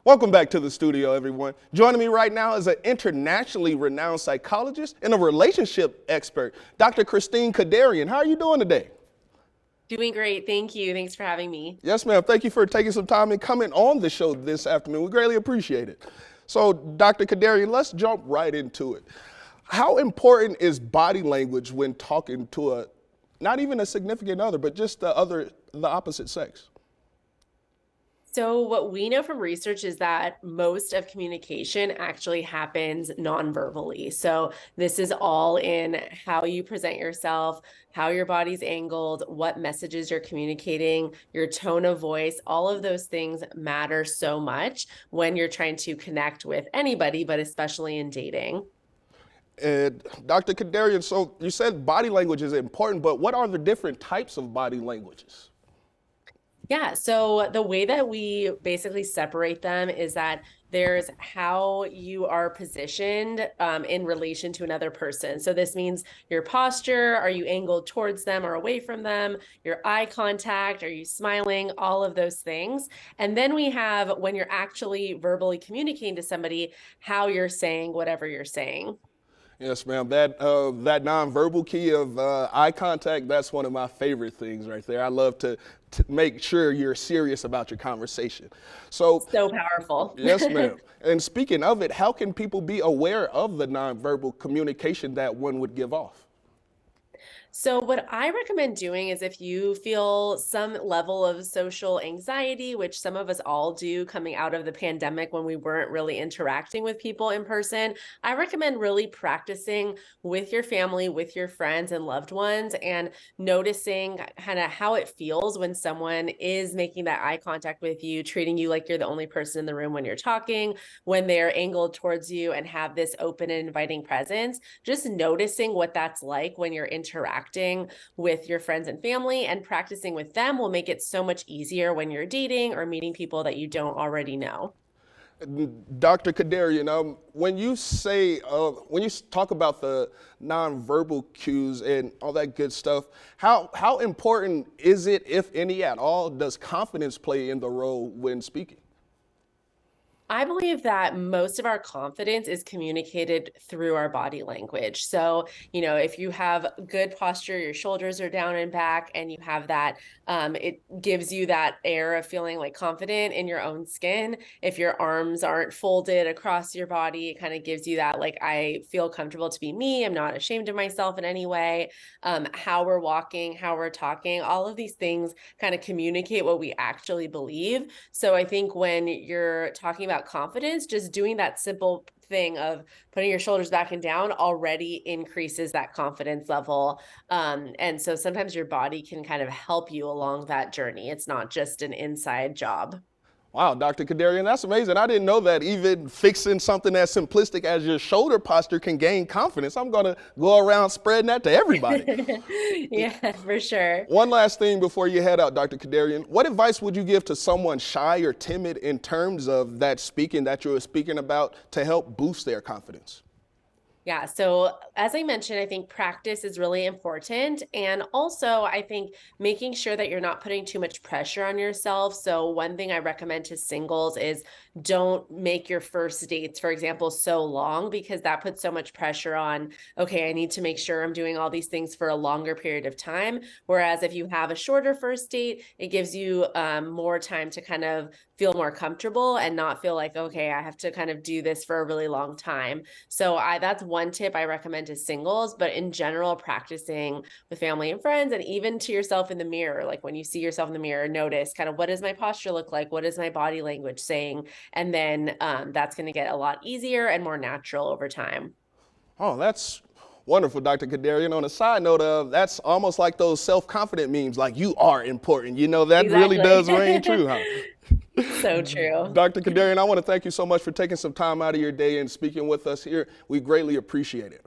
Welcome back to the studio, everyone. Joining me right now is an internationally renowned psychologist and a relationship expert, Dr. Christine Kadarian. How are you doing today? Doing great. Thank you. Thanks for having me. Yes, ma'am. Thank you for taking some time and coming on the show this afternoon. We greatly appreciate it. So, Dr. Kadarian, let's jump right into it. How important is body language when talking to not even a significant other, but just the opposite sex? So, what we know from research is that most of communication actually happens non-verbally. So, this is all in how you present yourself, how your body's angled, what messages you're communicating, your tone of voice. All of those things matter so much when you're trying to connect with anybody, but especially in dating. And Dr. Kadarian, so you said body language is important, but what are the different types of body languages? Yeah, so the way that we basically separate them is that there's how you are positioned in relation to another person. So this means your posture, are you angled towards them or away from them? Your eye contact, are you smiling? All of those things. And then we have when you're actually verbally communicating to somebody, how you're saying whatever you're saying. Yes, ma'am. That nonverbal key of eye contact, that's one of my favorite things right there. I love to make sure you're serious about your conversation. So, So powerful. yes, ma'am. And speaking of it, how can people be aware of the nonverbal communication that one would give off? So, what I recommend doing is if you feel some level of social anxiety, which some of us all do coming out of the pandemic when we weren't really interacting with people in person, I recommend really practicing with your family, with your friends and loved ones, and noticing kind of how it feels when someone is making that eye contact with you, treating you like you're the only person in the room when you're talking, when they're angled towards you and have this open and inviting presence. Just noticing what that's like when you're interacting with your friends and family, and practicing with them will make it so much easier when you're dating or meeting people that you don't already know. Dr. Kadarian, when you talk about the nonverbal cues and all that good stuff, how important is it, if any at all, does confidence play in the role when speaking? I believe that most of our confidence is communicated through our body language. So, if you have good posture, your shoulders are down and back, and you have that, it gives you that air of feeling like confident in your own skin. If your arms aren't folded across your body, it kind of gives you that, like, I feel comfortable to be me. I'm not ashamed of myself in any way. How we're walking, how we're talking, all of these things kind of communicate what we actually believe. So I think when you're talking about confidence, just doing that simple thing of putting your shoulders back and down already increases that confidence level. And so sometimes your body can kind of help you along that journey. It's not just an inside job. Wow, Dr. Kadarian, that's amazing. I didn't know that even fixing something as simplistic as your shoulder posture can gain confidence. I'm going to go around spreading that to everybody. Yeah, for sure. One last thing before you head out, Dr. Kadarian. What advice would you give to someone shy or timid in terms of that speaking that you were speaking about to help boost their confidence? Yeah. So, as I mentioned, I think practice is really important. And also, I think making sure that you're not putting too much pressure on yourself. So, one thing I recommend to singles is don't make your first dates, for example, so long, because that puts so much pressure on, okay, I need to make sure I'm doing all these things for a longer period of time. Whereas if you have a shorter first date, it gives you more time to kind of feel more comfortable and not feel like, okay, I have to kind of do this for a really long time. So that's one tip I recommend to singles, but in general, practicing with family and friends, and even to yourself in the mirror. Like when you see yourself in the mirror, notice kind of what does my posture look like? What is my body language saying? And then that's going to get a lot easier and more natural over time. Oh, that's wonderful, Dr. Kadarian. On a side note, that's almost like those self-confident memes, like you are important. That really does ring Exactly. true, huh? So true. Dr. Kadarian, I want to thank you so much for taking some time out of your day and speaking with us here. We greatly appreciate it.